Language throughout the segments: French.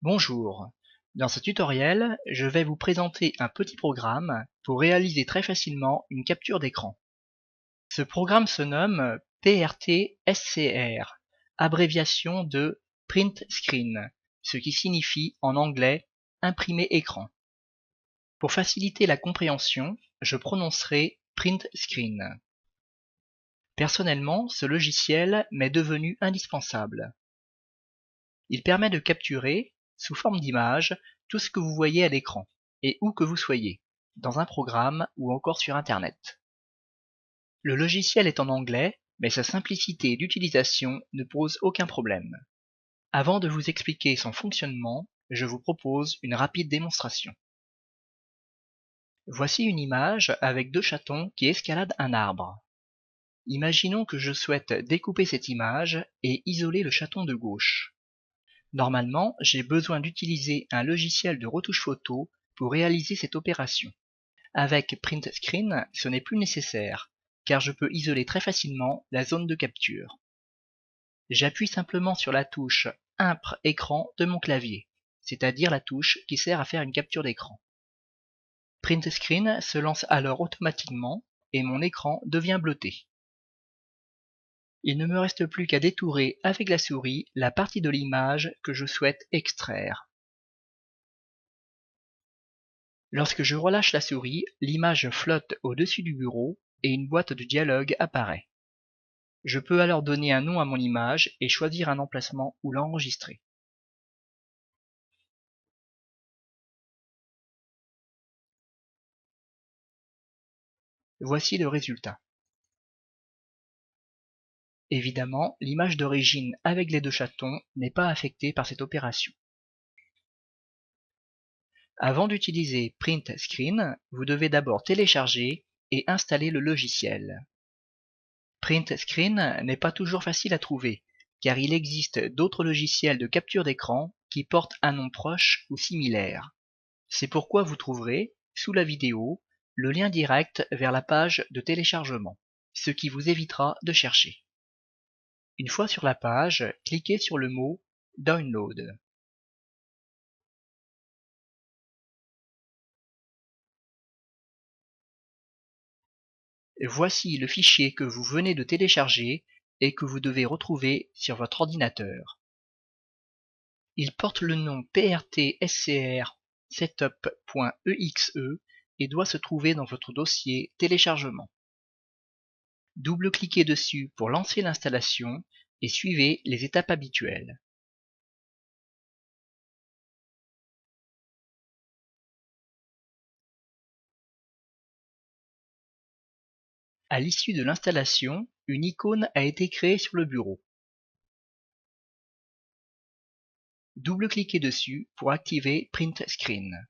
Bonjour, dans ce tutoriel, je vais vous présenter un petit programme pour réaliser très facilement une capture d'écran. Ce programme se nomme PRT-SCR, abréviation de Print Screen, ce qui signifie en anglais imprimer écran. Pour faciliter la compréhension, je prononcerai Print Screen. Personnellement, ce logiciel m'est devenu indispensable. Il permet de capturer, sous forme d'image, tout ce que vous voyez à l'écran, et où que vous soyez, dans un programme ou encore sur Internet. Le logiciel est en anglais, mais sa simplicité d'utilisation ne pose aucun problème. Avant de vous expliquer son fonctionnement, je vous propose une rapide démonstration. Voici une image avec deux chatons qui escaladent un arbre. Imaginons que je souhaite découper cette image et isoler le chaton de gauche. Normalement, j'ai besoin d'utiliser un logiciel de retouche photo pour réaliser cette opération. Avec Print Screen, ce n'est plus nécessaire, car je peux isoler très facilement la zone de capture. J'appuie simplement sur la touche Impr écran de mon clavier, c'est-à-dire la touche qui sert à faire une capture d'écran. Print Screen se lance alors automatiquement et mon écran devient bleuté. Il ne me reste plus qu'à détourer avec la souris la partie de l'image que je souhaite extraire. Lorsque je relâche la souris, l'image flotte au-dessus du bureau et une boîte de dialogue apparaît. Je peux alors donner un nom à mon image et choisir un emplacement où l'enregistrer. Voici le résultat. Évidemment, l'image d'origine avec les deux chatons n'est pas affectée par cette opération. Avant d'utiliser Print Screen, vous devez d'abord télécharger et installer le logiciel. Print Screen n'est pas toujours facile à trouver, car il existe d'autres logiciels de capture d'écran qui portent un nom proche ou similaire. C'est pourquoi vous trouverez, sous la vidéo, le lien direct vers la page de téléchargement, ce qui vous évitera de chercher. Une fois sur la page, cliquez sur le mot Download. Voici le fichier que vous venez de télécharger et que vous devez retrouver sur votre ordinateur. Il porte le nom PRT-SCR setup.exe et doit se trouver dans votre dossier téléchargement. Double-cliquez dessus pour lancer l'installation et suivez les étapes habituelles. À l'issue de l'installation, une icône a été créée sur le bureau. Double-cliquez dessus pour activer Print Screen.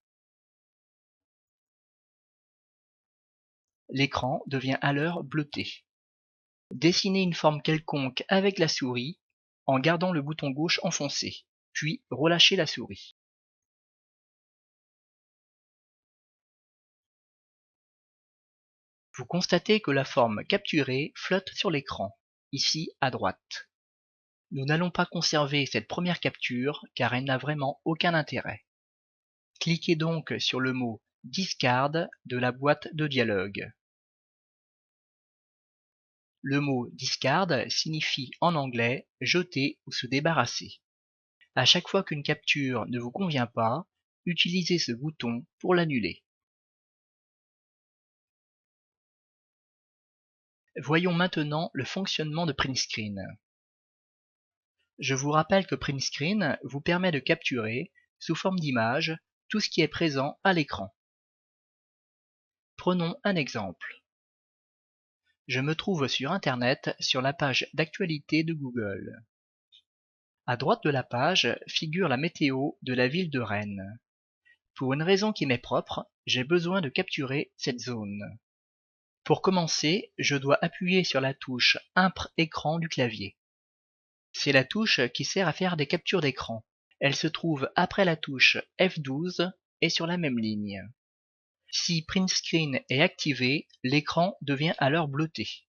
L'écran devient alors bleuté. Dessinez une forme quelconque avec la souris en gardant le bouton gauche enfoncé, puis relâchez la souris. Vous constatez que la forme capturée flotte sur l'écran, ici à droite. Nous n'allons pas conserver cette première capture car elle n'a vraiment aucun intérêt. Cliquez donc sur le mot Discard de la boîte de dialogue. Le mot Discard signifie en anglais jeter ou se débarrasser. À chaque fois qu'une capture ne vous convient pas, utilisez ce bouton pour l'annuler. Voyons maintenant le fonctionnement de Print Screen. Je vous rappelle que Print Screen vous permet de capturer, sous forme d'image, tout ce qui est présent à l'écran. Prenons un exemple. Je me trouve sur Internet sur la page d'actualité de Google. À droite de la page figure la météo de la ville de Rennes. Pour une raison qui m'est propre, j'ai besoin de capturer cette zone. Pour commencer, je dois appuyer sur la touche Impr écran du clavier. C'est la touche qui sert à faire des captures d'écran. Elle se trouve après la touche F12 et sur la même ligne. Si Print Screen est activé, l'écran devient alors bleuté.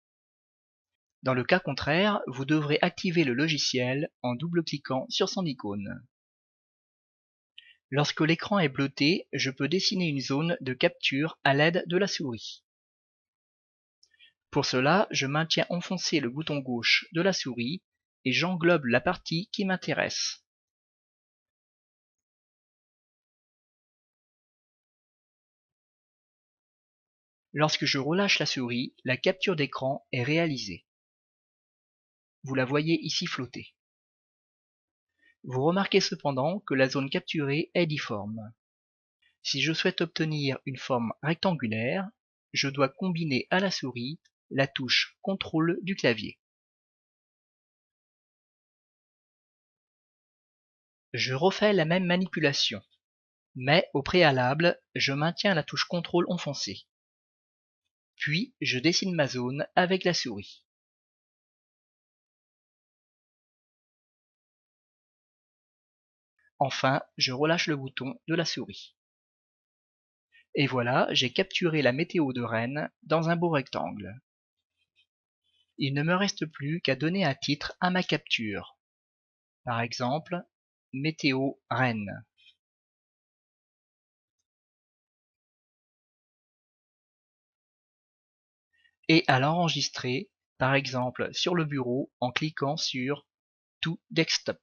Dans le cas contraire, vous devrez activer le logiciel en double-cliquant sur son icône. Lorsque l'écran est bleuté, je peux dessiner une zone de capture à l'aide de la souris. Pour cela, je maintiens enfoncé le bouton gauche de la souris et j'englobe la partie qui m'intéresse. Lorsque je relâche la souris, la capture d'écran est réalisée. Vous la voyez ici flotter. Vous remarquez cependant que la zone capturée est difforme. Si je souhaite obtenir une forme rectangulaire, je dois combiner à la souris la touche CTRL du clavier. Je refais la même manipulation, mais au préalable, je maintiens la touche CTRL enfoncée. Puis, je dessine ma zone avec la souris. Enfin, je relâche le bouton de la souris. Et voilà, j'ai capturé la météo de Rennes dans un beau rectangle. Il ne me reste plus qu'à donner un titre à ma capture. Par exemple, Météo Rennes. Et à l'enregistrer, par exemple sur le bureau en cliquant sur To Desktop.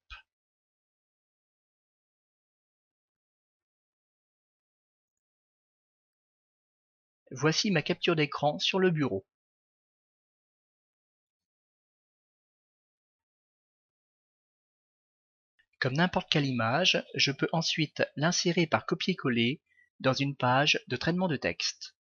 Voici ma capture d'écran sur le bureau. Comme n'importe quelle image, je peux ensuite l'insérer par copier-coller dans une page de traitement de texte.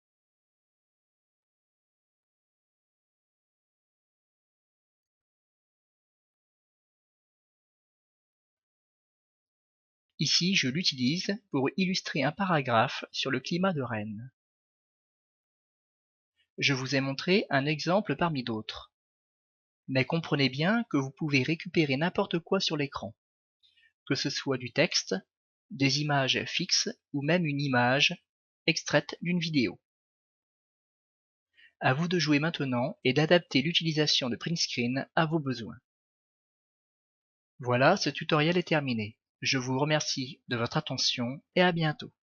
Ici, je l'utilise pour illustrer un paragraphe sur le climat de Rennes. Je vous ai montré un exemple parmi d'autres. Mais comprenez bien que vous pouvez récupérer n'importe quoi sur l'écran, que ce soit du texte, des images fixes ou même une image extraite d'une vidéo. À vous de jouer maintenant et d'adapter l'utilisation de print screen à vos besoins. Voilà, ce tutoriel est terminé. Je vous remercie de votre attention et à bientôt.